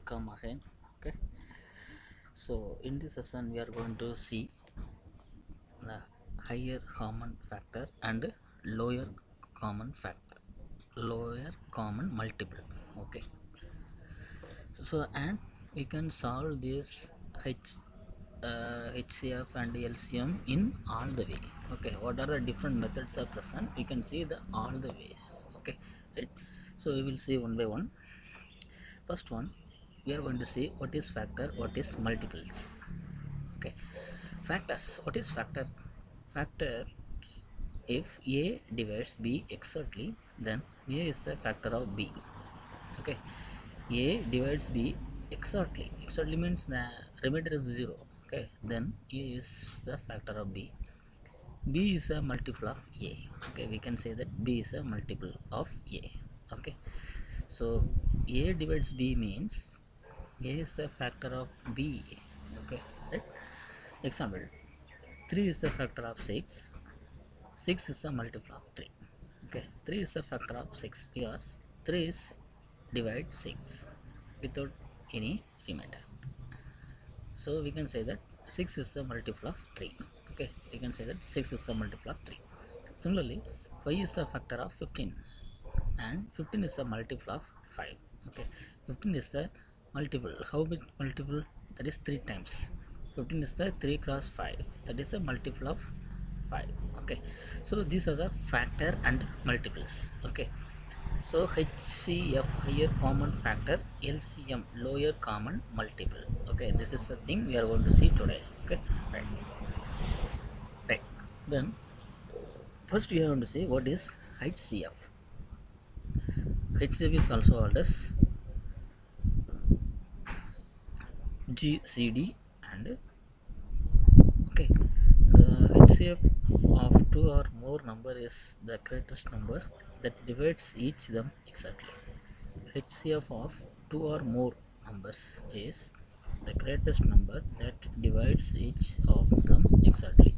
welcome again. Okay, so in this session we are going to see the higher common factor and lower common factor, lower common multiple. Okay, so and we can solve this HCF and LCM in all the way. Okay, what are the different methods are present? We can see the all the ways. Okay, right. So we will see one by one. First one, we are going to see what is factor, what is multiples. Okay, factors. What is factor? Factor. If A divides B exactly, then A is a factor of B. Okay, A divides B exactly. Exactly means the remainder is 0. Okay, then A is the factor of B. B is a multiple of A. Okay, we can say that B is a multiple of A. Okay, so A divides B means A is a factor of B. Okay, right? Example, 3 is a factor of 6. 6 is a multiple of 3. Okay, 3 is a factor of 6 because 3 is divide 6 without any remainder. So we can say that 6 is a multiple of 3. Okay, we can say that 6 is a multiple of 3. Similarly, 5 is a factor of 15 and 15 is a multiple of 5. Okay, 15 is the multiple. How much multiple? That is 3 times. 15 is the 3 cross 5. That is a multiple of 5. Okay, so these are the factor and multiples. Okay, so HCF higher common factor, LCM lower common multiple. Okay, this is the thing we are going to see today. Okay, right, right. Then first we are going to see what is HCF. HCF is also called as GCD and okay, the HCF of two or more number is the greatest number that divides each them exactly. HCF of two or more numbers is the greatest number that divides each of them exactly.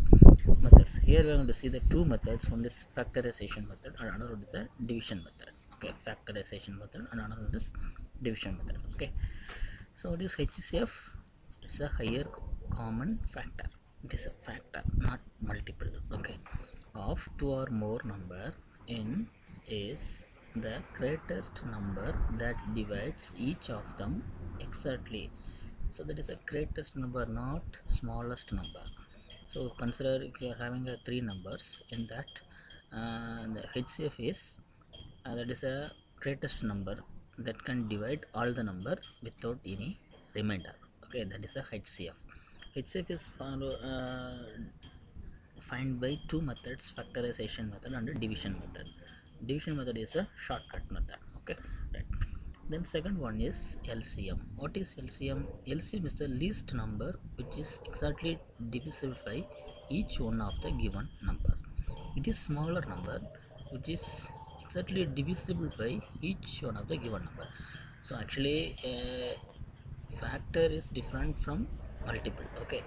Methods. Here we are going to see the two methods. One is factorization method and another one is a division method. Okay, factorization method and another one is division method. Okay, so what is HCF? It's a higher common factor. It is a factor, not multiple. Okay, of two or more number n is the greatest number that divides each of them exactly. So that is a greatest number, not smallest number. So consider if you are having a three numbers in that the HCF is that is a greatest number that can divide all the number without any remainder. Okay, that is a HCF. HCF is find by two methods, factorization method and division method. Division method is a shortcut method. Okay, right. Then second one is LCM. What is LCM? LCM is the least number which is exactly divisible by each one of the given number. It is smaller number which is exactly divisible by each one of the given number. So actually factor is different from multiple. Okay,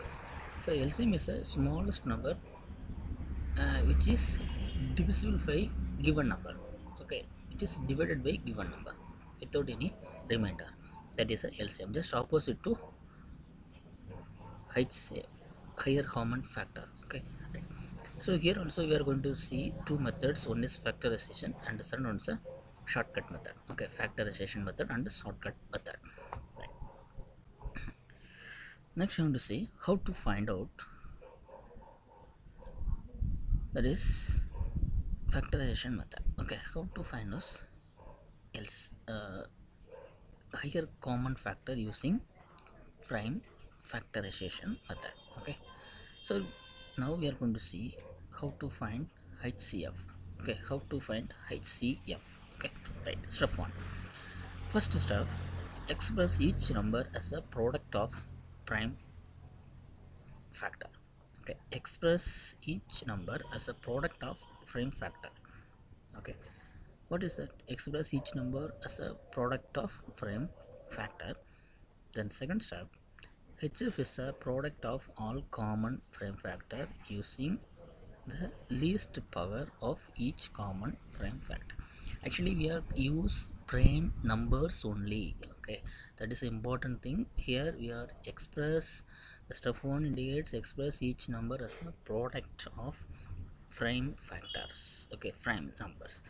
so LCM is the smallest number which is divisible by given number. Okay, it is divided by given number without any remainder. That is a LCM, just opposite to HCF, higher common factor. Okay, right. So here also we are going to see two methods. One is factorization and the second one is a shortcut method. Okay, factorization method and the shortcut method. Right. Next I want to see how to find out, that is factorization method. Okay, how to find us else higher common factor using prime factorization method. Okay, so now we are going to see how to find HCF. Okay, how to find HCF. Okay, right. Step 1. First step, express each number as a product of prime factor. Okay, express each number as a product of prime factor. Okay, what is that? Express each number as a product of prime factor. Then second step, HF is a product of all common prime factor using the least power of each common prime factor. Actually we are use prime numbers only. Okay, that is the important thing. Here we are express the step 1 indicates express each number as a product of prime factors. Okay, prime numbers.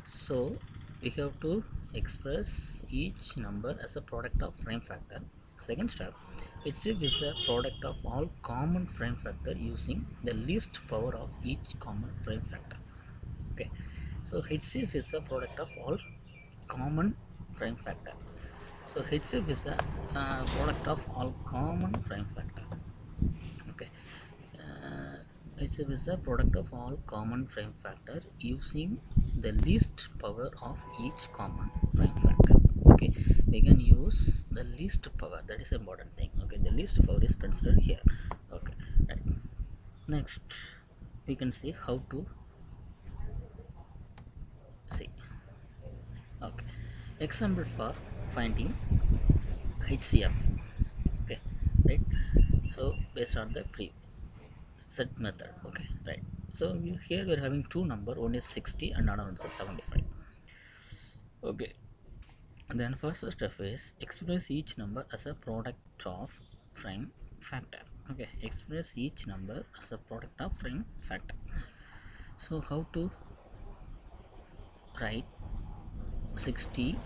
So we have to express each number as a product of prime factor. Second step, HCF is a product of all common prime factor using the least power of each common prime factor. Okay, so HCF is a product of all common prime factor. So HCF is a product of all common prime factor. Okay, HCF is a product of all common prime factor using the least power of each common prime factor. Okay, we can use the least power. That is the important thing. Okay, the least power is considered here. Okay, right. Next, we can see how to see. Okay, example for finding HCF. Okay, right. So based on the pre set method. Okay, right. So here we are having two number, one is 60 and another one is 75. Okay, and then first step is express each number as a product of prime factor. Okay, express each number as a product of prime factor. So how to write 60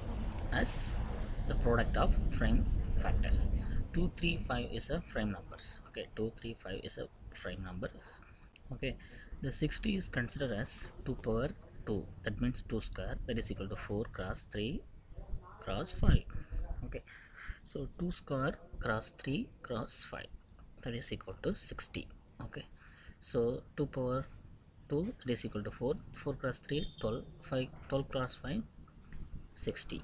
as the product of prime factors? 2 3 5 is a prime numbers. Okay, 2 3 5 is a prime numbers. Okay, the 60 is considered as 2 power 2, that means 2 square, that is equal to 4 cross 3 cross 5. Okay, so 2 square cross 3 cross 5, that is equal to 60. Okay, so 2 power 2, that is equal to 4, 4 cross 3 12, 5 12 cross 5 60.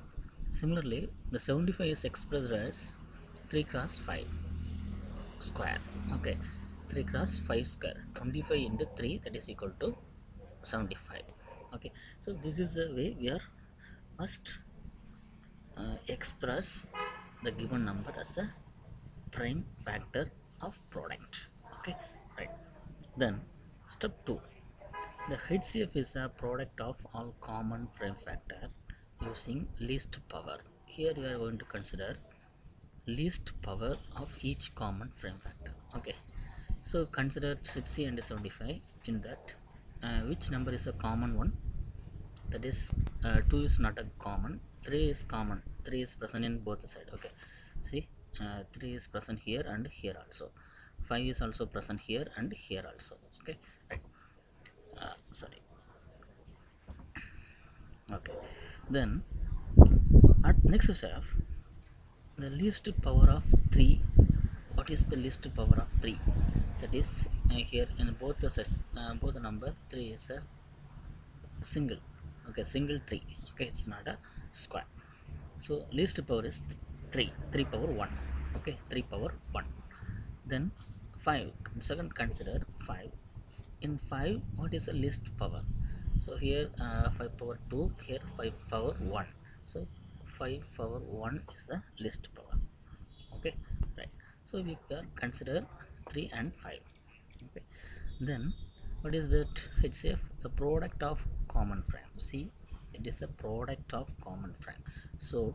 Similarly, the 75 is expressed as 3 cross 5 square. Okay, 3 cross 5 square, 25 into 3, that is equal to 75. Okay, so this is the way we are must express the given number as a prime factor of product. Okay, right. Then step 2, the HCF is a product of all common prime factor using least power. Here we are going to consider least power of each common prime factor. Okay, so consider 60 and 75. In that, which number is a common one? That is 2 is not a common, 3 is common, 3 is present in both sides. Okay, see, 3 is present here and here also, 5 is also present here and here also. Okay, right. Sorry. Okay, then at next step, the least power of 3. What is the least power of 3? That is here in both the sets, both the number 3 is a single. Okay, single 3. Okay, it's not a square. So least power is 3, 3 power 1. Okay, 3 power 1. Then 5. Second, consider 5. In 5, what is the least power? So here 5 power 2, here 5 power 1. So 5 power 1 is the least power. Okay, right. So we can consider 3 and 5. Okay, then what is that HCF? The product of common prime. See, it is a product of common prime. So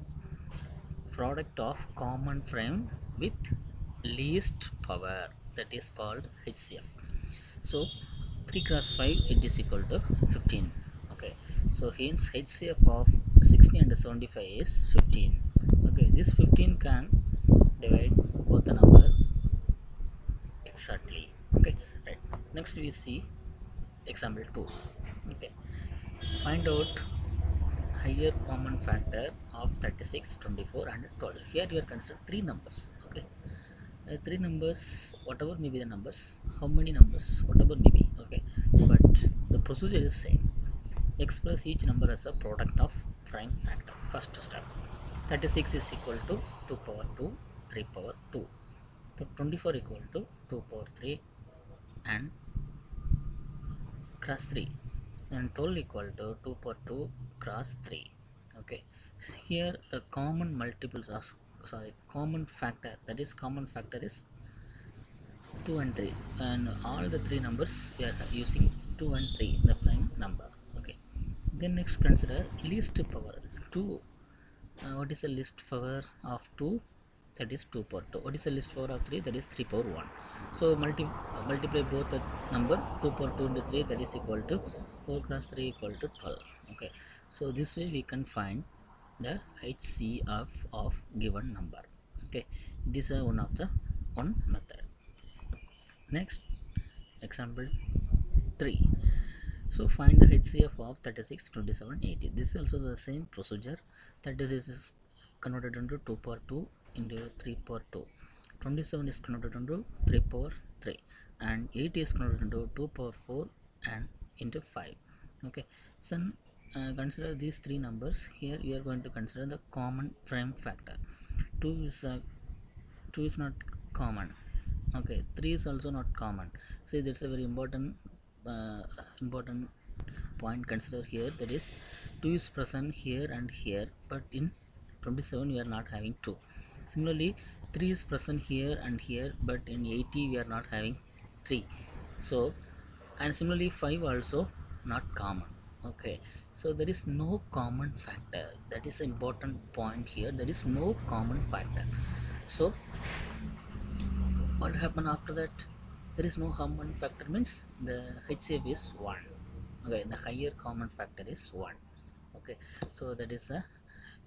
product of common prime with least power, that is called HCF. So 3 cross 5, it is equal to 15. Okay, so hence HCF of 60 and 75 is 15. Okay, this 15 can divide both the number exactly. Okay, right. Next we see example 2. Okay, find out higher common factor of 36, 24 and 12. Here we are considering 3 numbers. Okay, 3 numbers, whatever may be the numbers, how many numbers, whatever may be. Okay, but the procedure is same. Express each number as a product of prime factor. First step, 36 is equal to 2 power 2, 3 power 2. So 24 equal to 2 power 3 and cross 3, and 12 equal to 2 power 2 cross 3. Okay, here the common multiples of, common factor, that is common factor is 2 and 3, and all the 3 numbers we are using 2 and 3, the prime number. Okay, then next consider least power. 2. What is the least power of 2? That is 2 power 2. What is the least power of 3? That is 3 power 1. So multiply both the number 2 power 2 into 3, that is equal to 4 cross 3 equal to 12. Okay, so this way we can find the HCF of given number. Okay, this is one method. Next, example 3. So find the HCF of 36, 27, 80. This is also the same procedure. 36 is converted into 2 power 2 into 3 power 2. 27 is converted into 3 power 3. And 80 is converted into 2 power 4 and into 5. Okay. So consider these three numbers. Here you are going to consider the common prime factor. 2 is not common. Okay, 3 is also not common. See, that's a very important point consider here, that is 2 is present here and here, but in 27 we are not having 2. Similarly, 3 is present here and here, but in 80 we are not having 3. So, and similarly 5 also not common. Okay, so there is no common factor. That is an important point here. There is no common factor. So what happened after that? There is no common factor means the HCF is 1. Okay, the higher common factor is 1. Okay, so that is a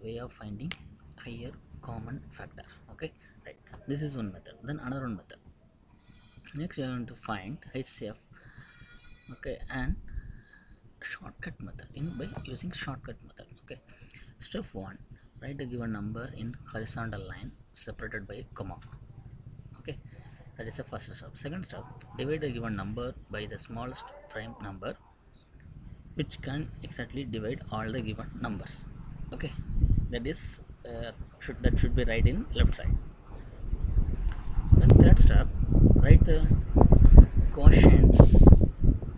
way of finding higher common factor. Okay, right, this is one method. Then another one method. Next we are going to find HCF. Okay, and shortcut method by using shortcut method. Okay, step 1, write the given number in horizontal line separated by a comma. Okay, that is the first step. Second step, divide the given number by the smallest prime number which can exactly divide all the given numbers. Okay, that is should be right in left side. Then third step, write the quotient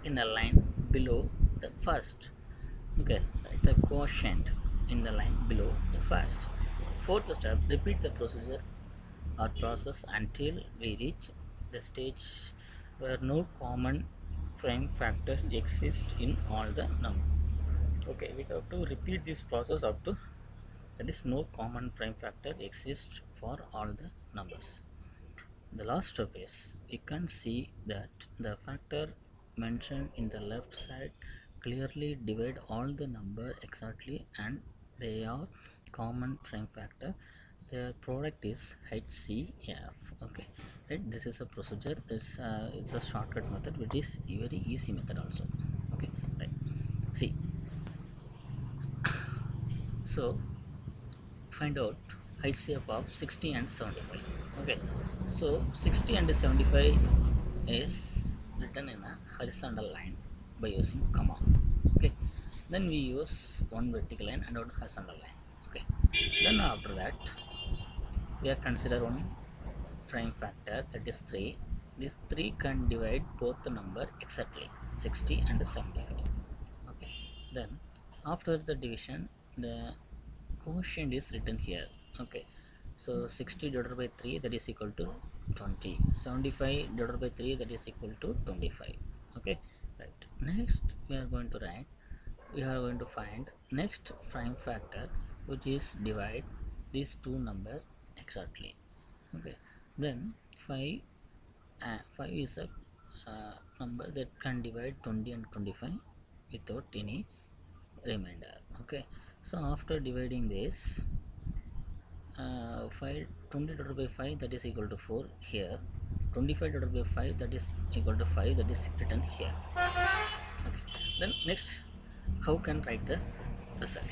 in a line below the first. Okay, write the quotient in the line below the first. Fourth step, repeat the procedure or process until we reach the stage where no common prime factor exists in all the numbers. Okay, we have to repeat this process up to, that is, no common prime factor exists for all the numbers. The last step is we can see that the factor mentioned in the left side clearly divide all the number exactly and they are common prime factor. Their product is HCF. Okay, right, this is a procedure. This it's a shortcut method which is a very easy method also. Okay, right, see, so find out HCF of 60 and 75. Okay, so 60 and 75 is written in a horizontal line by using comma. Okay, then we use one vertical line and one horizontal line. Okay, then after that we are consider one prime factor, that is 3. This 3 can divide both the number exactly, 60 and 75. Okay, then after the division the quotient is written here. Okay, so 60 divided by 3, that is equal to 20. 75 divided by 3, that is equal to 25. Okay, right, next we are going to find next prime factor which is divide these two numbers exactly. Okay, then 5 is a number that can divide 20 and 25 without any remainder. Okay, so after dividing this 20 divided by 5, that is equal to 4 here. 25 divided by 5, that is equal to 5, that is written here. Okay, then next, how can write the result?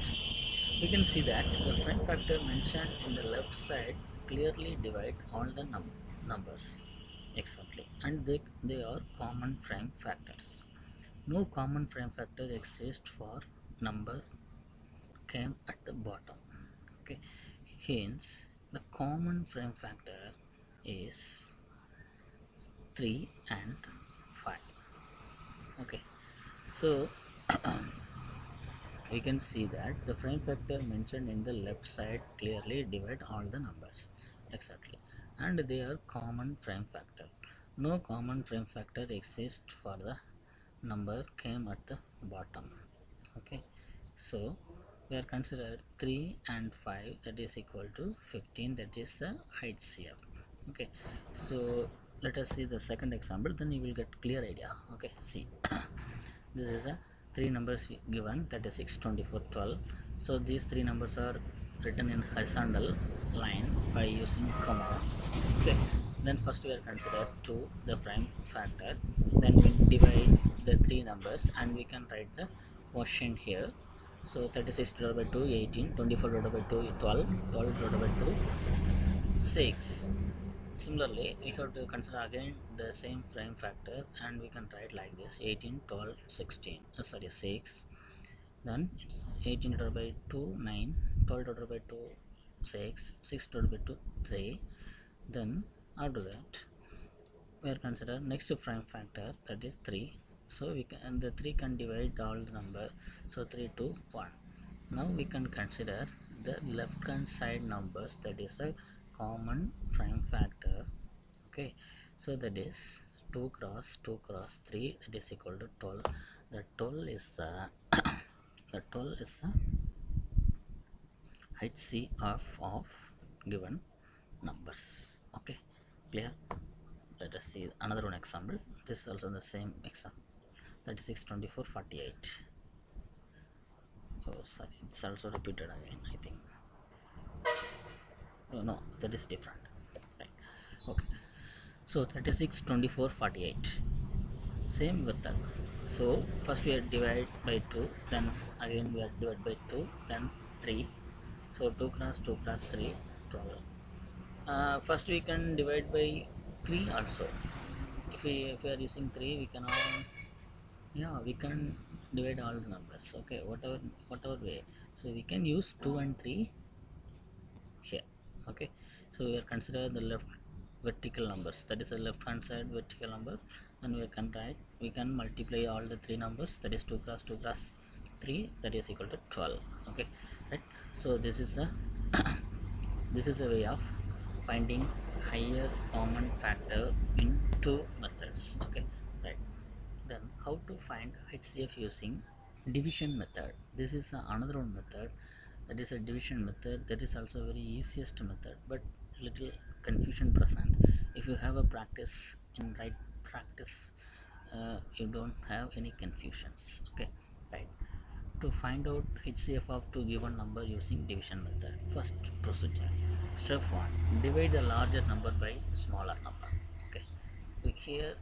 We can see that the prime factor mentioned in the left side clearly divide all the numbers exactly and they are common prime factors. No common prime factor exists for number came at the bottom. Okay, hence the common prime factor is 3 and 5. Okay, so we can see that the prime factor mentioned in the left side clearly divide all the numbers exactly and they are common prime factor. No common prime factor exists for the number came at the bottom. Okay, so we are considered 3 and 5, that is equal to 15, that is the HCF. Okay, so let us see the second example, then you will get clear idea. Okay, see. This is a three numbers given, 36, 24, 12. So these three numbers are written in horizontal line by using comma. Okay, then first we are consider 2 the prime factor, then we divide the three numbers and we can write the quotient here. So 36 divided by 2 18, 24 divided by 2 12, 12 divided by 2 6. Similarly, we have to consider again the same prime factor and we can write like this: 18, 12, 16, sorry 6. Then it's 18 divided by 2 9, 12 divided by 2 6, 6 divided by 2 3. Then after that we are consider next prime factor, that is 3. So we can, and the 3 can divide all the number, so 3 to 1. Now we can consider the left hand side numbers, that is a common prime factor. Okay, so that is 2 cross 2 cross 3, that is equal to 12. The 12 is the the 12 is the HCF of given numbers. Okay, clear? Let us see another one example. This is also the same example, 36, 24, 48. Oh sorry, it's also repeated again, I think. Oh no, that is different, right? Okay, so 36, 24, 48, same method. So first we are divide by 2, then again we are divide by 2, then 3. So 2 cross 2 cross 3, 12. First we can divide by 3 also. If we are using 3, we can all, yeah, we can divide all the numbers. Okay, whatever way. So we can use 2 and 3 here. Okay, so we are consider the left vertical numbers, that is the left hand side vertical number, and we can write, we can multiply all the three numbers, that is 2 cross 2 cross 3, that is equal to 12. Okay, right? So this is a this is a way of finding higher common factor in two methods. Okay, right? Then how to find HCF using division method? This is another one method, that is a division method. That is also very easiest method, but little confusion present. If you have a practice in right practice, you don't have any confusions. Okay, right? To find out HCF of two given number using division method, first procedure, step 1, divide the larger number by smaller number. Okay,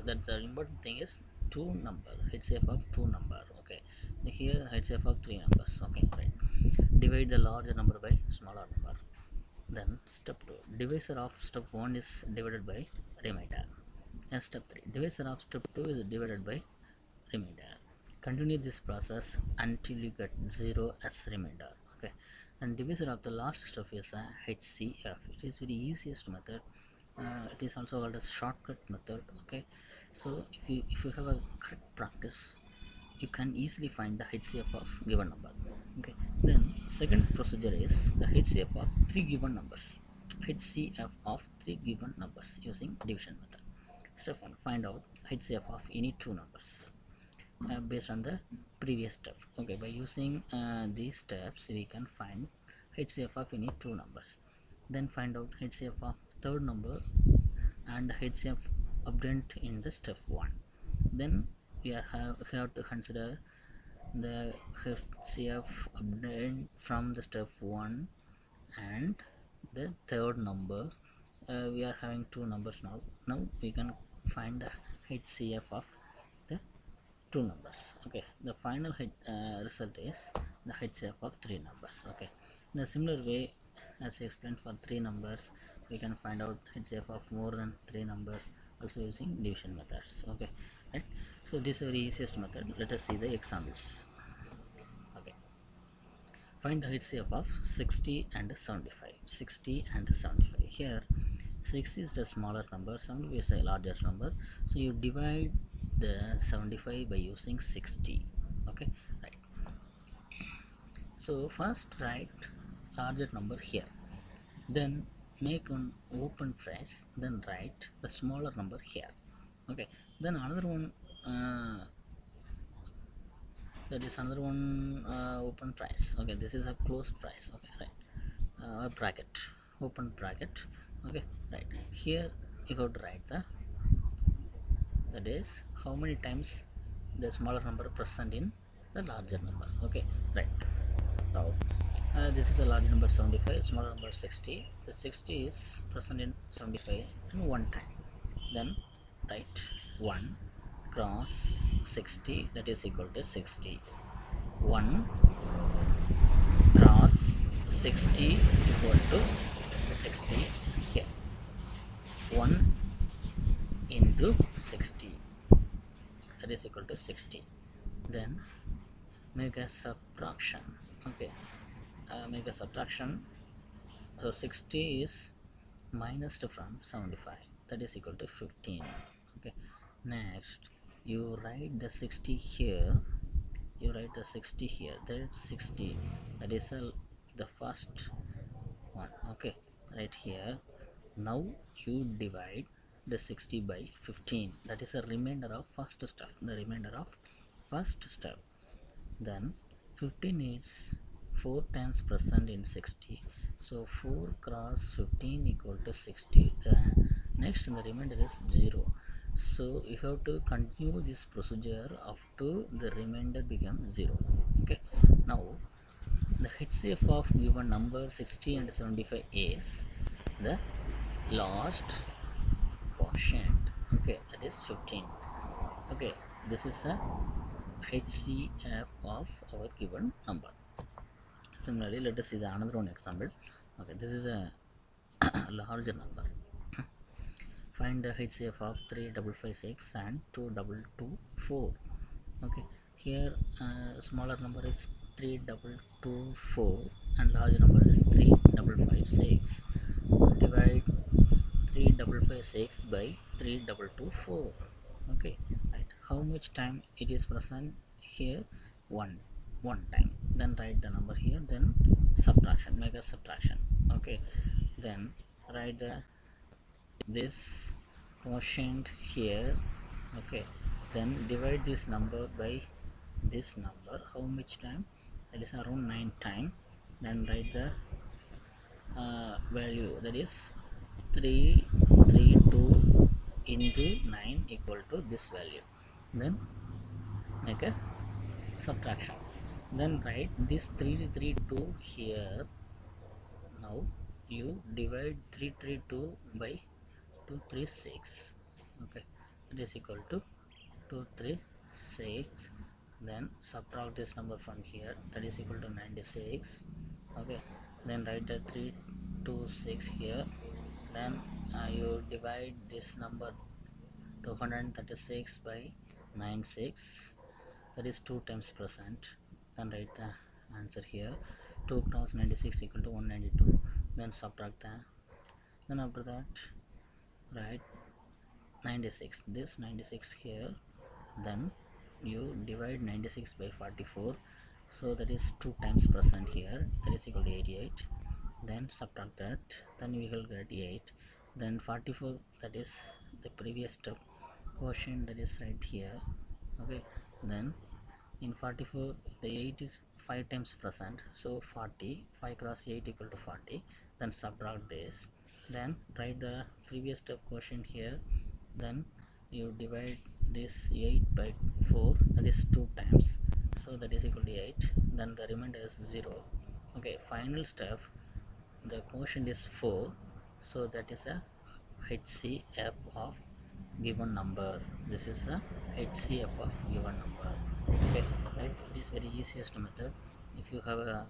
that the important thing is two number, HCF of two number. Okay, here HCF of three numbers. Okay, right? Divide the larger number by smaller number. Then step 2, divisor of step 1 is divided by remainder. And step 3, divisor of step 2 is divided by remainder. Continue this process until you get 0 as remainder. Okay, and divisor of the last step is a HCF. It is very easiest method. It is also called a shortcut method. Okay, so if you have a correct practice, you can easily find the HCF of given number. Okay, then second procedure is the HCF of three given numbers. HCF of three given numbers using division method. Step 1, find out HCF of any two numbers based on the previous step. Okay, by using these steps we can find HCF of any two numbers. Then find out HCF of third number and HCF obtained in the step 1. Then we have to consider the HCF obtained from the step 1 and the third number. We are having two numbers now. Now we can find the HCF of the two numbers. Okay, the final result is the HCF of three numbers. Okay, in a similar way as I explained for three numbers, we can find out HCF of more than three numbers also using division methods. Okay, right? So this is the very easiest method. Let us see the examples. Okay, find the HCF of 60 and 75. 60 and 75. Here 60 is the smaller number, 75 is a larger number, so you divide the 75 by using 60. Okay, right? So first write larger number here, then make an open brace, then write the smaller number here. Okay, then another one, There is another one, open price. Okay, this is a closed price. Okay, right. Bracket, open bracket. Okay, right. Here you have to write that is how many times the smaller number present in the larger number. Okay, right. Now this is a large number 75, smaller number 60. The 60 is present in 75 and one time. Then write 1 cross 60, that is equal to 60. 1 cross 60 equal to 60 here. 1 into 60, that is equal to 60. Then make a subtraction. Okay, make a subtraction. So 60 is minused from 75, that is equal to 15. Okay, next you write the 60 here. You write the 60 here. That's 60, that is the first one. Okay, right here. Now you divide the 60 by 15, that is a remainder of first step. The remainder of first step. Then 15 is 4 times present in 60, so 4 cross 15 equal to 60. The next in the remainder is 0, so you have to continue this procedure up to the remainder becomes 0. Okay, now the HCF of given number 60 and 75 is the last quotient. Okay, that is 15. Okay, this is a HCF of our given number. Similarly, let us see the another one example. Okay, this is a larger number. Find the HCF of 3556 and 2224. Okay, here smaller number is 3224 and larger number is 3556. Divide 3556 by 3224. Okay, right. How much time it is present here? One time. Then write the number here, then subtraction, make a subtraction. Okay, then write this quotient here. Okay, then divide this number by this number. How much time? That is around 9 time. Then write the value, that is 332 into 9 equal to this value. Then make a subtraction. Then write this 332 here. Now you divide 332 by 236. Okay, it is equal to 236. Then subtract this number from here, that is equal to 96. Okay, then write the 326 here. Then you divide this number 236 by 96, that is 2 times present. Then write the answer here. 2 cross 96 equal to 192. Then subtract that. Then after that write 96, this 96 here. Then you divide 96 by 44, so that is 2 times present here, that is equal to 88. Then subtract that, then we will get 8. Then 44, that is the previous step quotient, that is right here. Okay, then in 44 the 8 is 5 times present, so 40, 5 cross 8 equal to 40. Then subtract this, then write the previous step quotient here. Then you divide this 8 by 4, that is 2 times, so that is equal to 8. Then the remainder is 0. Okay, final step, the quotient is 4, so that is a HCF of given number. This is a HCF of given number. Okay, right. It is very easiest method. If you have a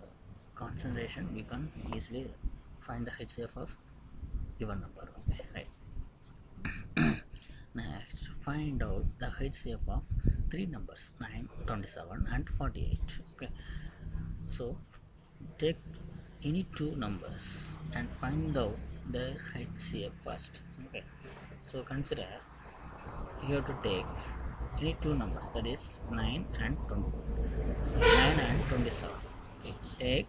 concentration, you can easily find the HCF of given number. Okay, right. Next, find out the HCF of three numbers 9, 27 and 48. Okay, so take any two numbers and find out their HCF first. Okay, so consider you have to take any two numbers, that is 9 and 20. So 9 and 27. Okay, take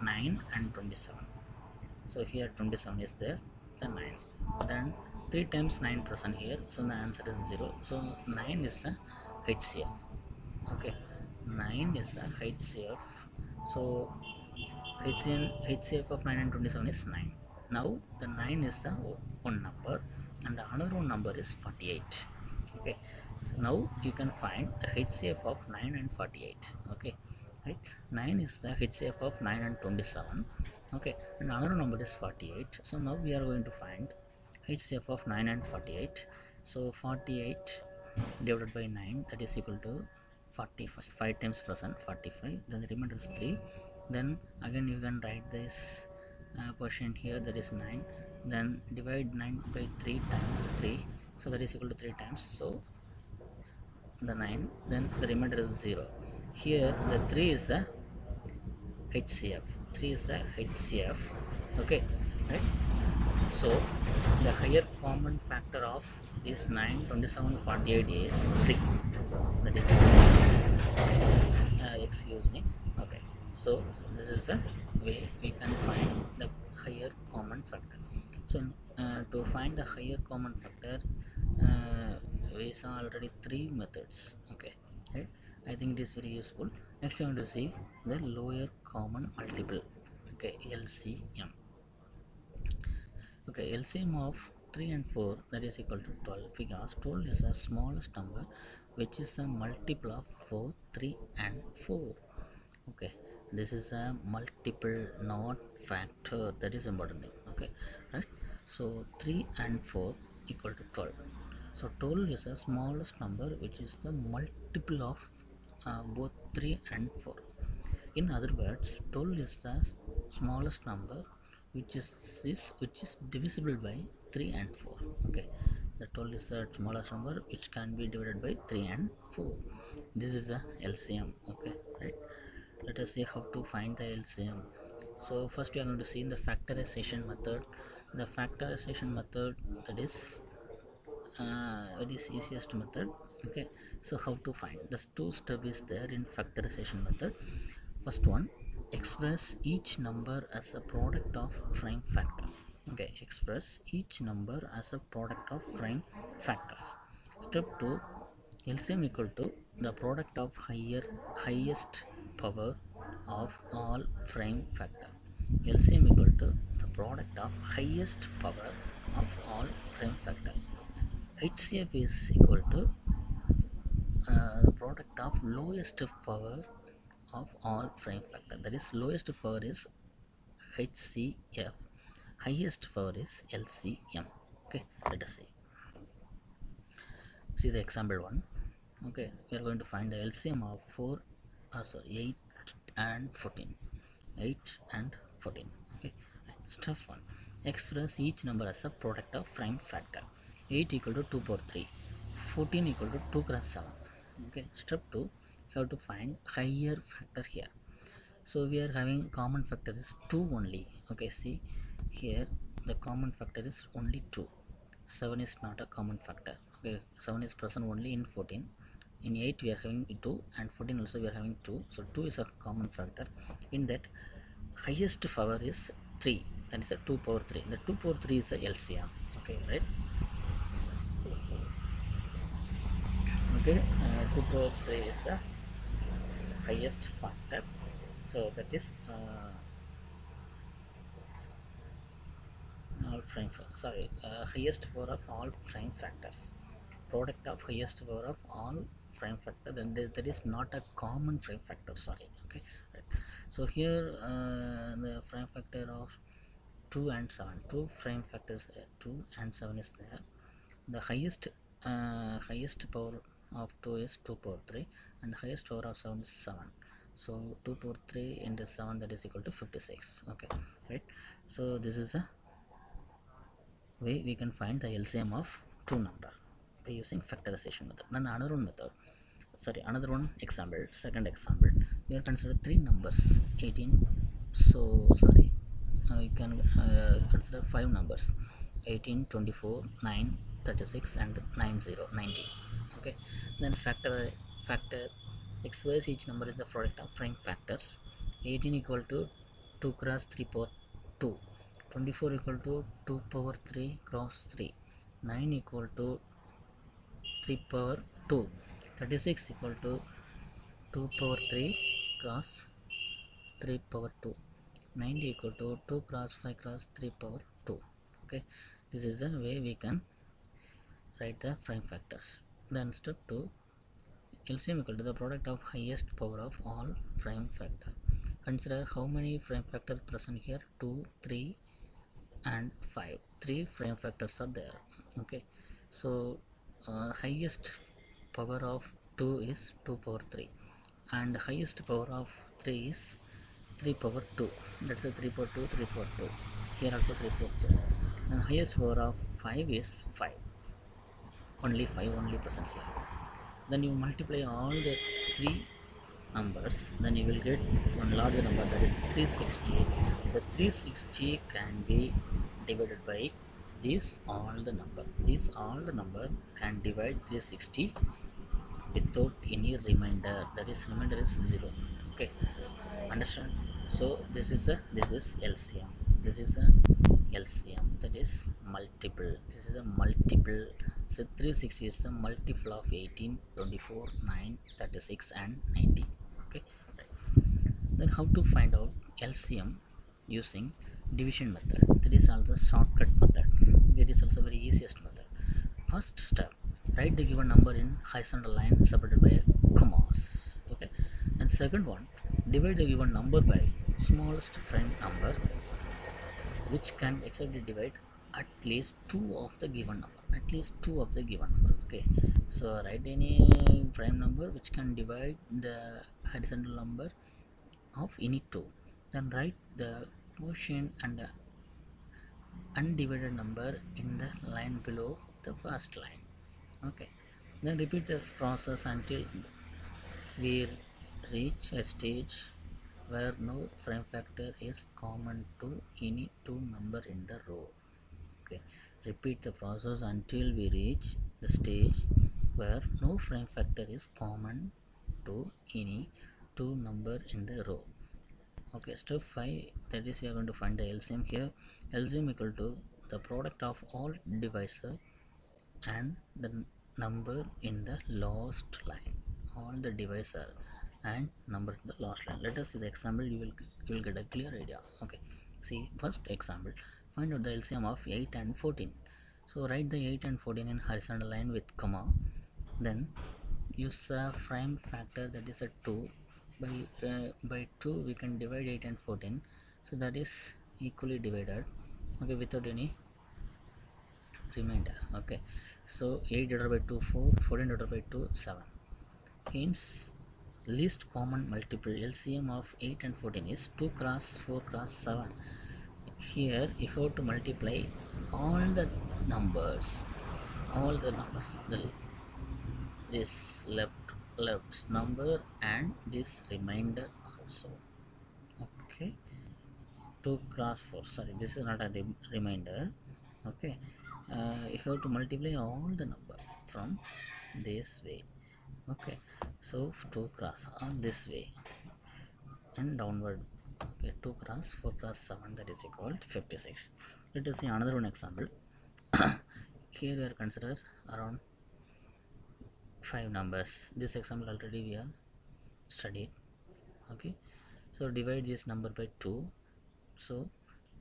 9 and 27. So here 27 is there, the 9. Then 3 times 9 present here, so the answer is 0. So 9 is the HCF. Okay, 9 is the HCF. So HCF of 9 and 27 is 9. Now the 9 is the one number and the another one number is 48. Okay, so now you can find the HCF of 9 and 48. Okay, right, 9 is the HCF of 9 and 27. Okay, and another number is 48. So now we are going to find HCF of 9 and 48. So 48 divided by 9, that is equal to 45. 5 times present 45, then the remainder is 3. Then again you can write this quotient here, that is 9. Then divide 9 by 3 times 3, so that is equal to 3 times, so the 9, then the remainder is 0. Here the 3 is the HCF. 3 is the HCF. Okay, right? So the higher common factor of this 9, 27, 48 is 3. That is excuse me. Okay, so this is a way we can find the higher common factor. So to find the higher common factor, we saw already 3 methods. Okay, right? I think it is very useful. Next we want to see the lower common multiple. Okay, LCM. Okay, LCM of 3 and 4, that is equal to 12, because 12 is the smallest number which is the multiple of 4, 3 and 4. Okay, this is a multiple, not factor. That is important thing. Okay, right? So 3 and 4 equal to 12. So 12 is the smallest number which is the multiple of both 3 and 4. In other words, 12 is the smallest number which is divisible by 3 and 4. Okay, the 12 is the smallest number which can be divided by 3 and 4. This is the LCM. Okay, right? Let us see how to find the LCM. So first we are going to see the factorization method. The factorization method, that is it is easiest method. Okay, so how to find, the two step is there in factorization method. First one, express each number as a product of prime factor. Okay, express each number as a product of prime factors. Step 2, LCM equal to the product of highest power of all prime factor. LCM equal to the product of highest power of all prime factor. HCF is equal to the product of lowest power of all prime factor. That is, lowest power is HCF, highest power is LCM. Okay, let us see the example one. Okay, we are going to find the LCM of 8 and 14. 8 and 14. Okay, step 1, express each number as a product of prime factor. 8 equal to 2 power 3, 14 equal to 2 cross 7. Okay, step 2, you have to find higher factor here. So we are having common factor is 2 only. Okay, see here the common factor is only 2. 7 is not a common factor. Okay, 7 is present only in 14. In 8 we are having 2, and 14 also we are having 2. So 2 is a common factor. In that, highest power is 3, that is a 2 power 3. The 2 power 3 is a LCM. Okay, right? Okay, 2 power 3 is the highest factor. So that is all prime highest power of all prime factors. Product of highest power of all prime factor, then that is not a common prime factor. Sorry. Okay, right. So here the prime factor of 2 and 7, 2 prime factors there, 2 and 7 is there. The highest power of 2 is 2 power 3, and the highest power of 7 is 7. So 2 power 3 into 7, that is equal to 56. Okay, right? So this is a way we can find the LCM of two number by using factorization method. Then another one method, another one example, second example, we are consider 3 numbers, 18. So you can consider 5 numbers, 18, 24, 9, 36 and 90, 90. Okay, then factor express each number is the product of prime factors. 18 equal to 2 cross 3 power 2, 24 equal to 2 power 3 cross 3, 9 equal to 3 power 2, 36 equal to 2 power 3 cross 3 power 2. 90 equal to 2 cross 5 cross 3 power 2. Okay, this is the way we can write the prime factors. Then step 2, LCM equal to the product of highest power of all prime factor. Consider how many prime factors present here: 2, 3 and 5. 3 prime factors are there. Okay, so highest power of 2 is 2 power 3 and highest power of 3 is 3 power 2. That's the 3 power 2, 3 power 2. Here also 3 power 2. And highest power of 5 is 5. Only 5 only present here. Then you multiply all the 3 numbers, then you will get one larger number, that is 360. The 360 can be divided by this all the number. This all the number can divide 360 without any remainder, that is remainder is 0. Okay, understand? So this is LCM. This is a LCM, that is multiple. This is a multiple. So 360 is the multiple of 18, 24, 9, 36 and 90. Okay, right. Then how to find out LCM using division method? That is also shortcut method. It is also very easiest method. First step, write the given number in horizontal line separated by commas. Okay, and second one, divide the given number by smallest prime number which can exactly divide at least 2 of the given number. At least 2 of the given number. Okay, so write any prime number which can divide the horizontal number of any 2. Then write the quotient and the undivided number in the line below the first line. Okay, then repeat the process until we reach a stage where no prime factor is common to any 2 number in the row. Okay, repeat the process until we reach the stage where no prime factor is common to any 2 number in the row. Okay, step 5, that is we are going to find the LCM here. LCM equal to the product of all divisor and the number in the last line. All the divisor and number in the last line. Let us see the example. You will get a clear idea. Okay, see first example. Find out the LCM of 8 and 14. So write the 8 and 14 in horizontal line with comma. Then use a prime factor, that is a 2. By 2 we can divide 8 and 14. So that is equally divided. Okay, without any remainder. Okay, so 8 divided by 2 4, 14 divided by 2 7. Hence least common multiple LCM of 8 and 14 is 2 cross 4 cross 7. Here you have to multiply all the numbers, this left number and this remainder also. Okay, 2 cross 4, sorry, this is not a remainder. Okay, you have to multiply all the number from this way. Okay, so 2 cross on this way and downward. Okay, 2 cross 4 cross 7, that is equal to 56. Let us see another one example. Here we are consider around 5 numbers. This example already we have studied. Okay, so divide this number by 2. So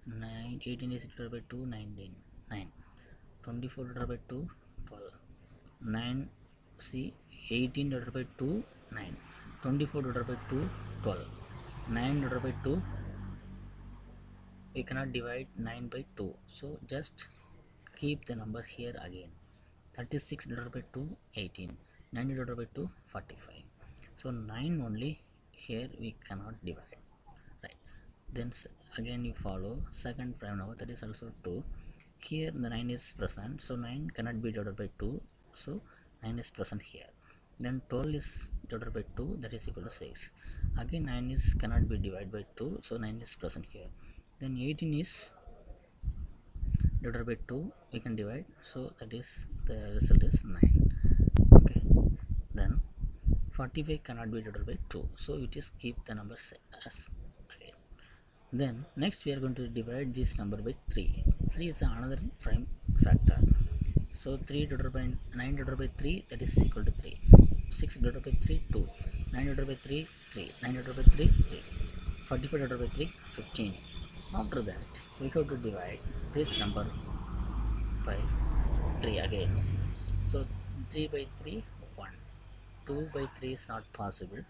9, 18 is divided by 2, 19, 9. 24 divided by 2, 12. 9, see 18 divided by 2, 9. 24 divided by 2, 12. 9 divided by 2, we cannot divide 9 by 2, so just keep the number here again. 36 divided by 2, 18. 90 divided by 2, 45. So 9 only here we cannot divide, right? Then again you follow second prime number, that is also 2. Here the 9 is present, so 9 cannot be divided by 2, so 9 is present here. Then 12 is divided by 2, that is equal to 6. Again 9 is cannot be divided by 2, so 9 is present here. Then 18 is divided by 2, we can divide, so that is the result is 9. Okay, then 45 cannot be divided by 2, so it is keep the numbers as again. Then next we are going to divide this number by 3. 3 is another prime factor. So 3 divided by 9 divided by 3, that is equal to 3. 6 divided by 3, 2. 9 divided by 3, 3. 9 divided by 3, 3. 45 divided by 3, 15. After that, we have to divide this number by 3 again. So 3 by 3, 1. 2 by 3 is not possible.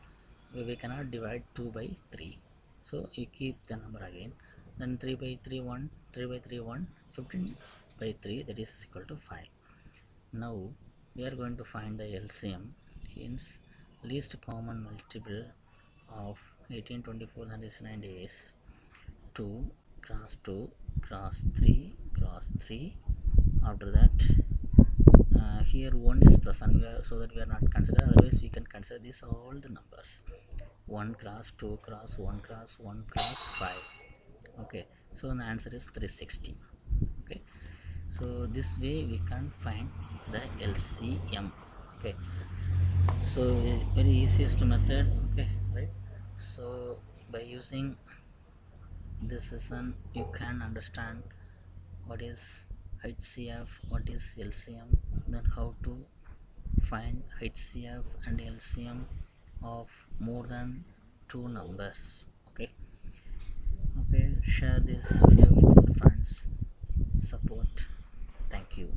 We cannot divide 2 by 3. So you keep the number again. Then 3 by 3, 1. 3 by 3, 1. 15 by 3, that is equal to 5. Now we are going to find the LCM. Hence least common multiple of 18, 24, 109 is 2 cross 2 cross 3 cross 3. After that, here 1 is present, so that we are not consider, otherwise we can consider these all the numbers. 1 cross 2 cross 1 cross 1 cross 5. Okay, so the answer is 360. Okay, so this way we can find the LCM. Okay, so very easiest method. Okay, right? So by using this lesson you can understand what is HCF, what is LCM, then how to find HCF and LCM of more than two numbers. Okay, share this video with your friends. Support. Thank you.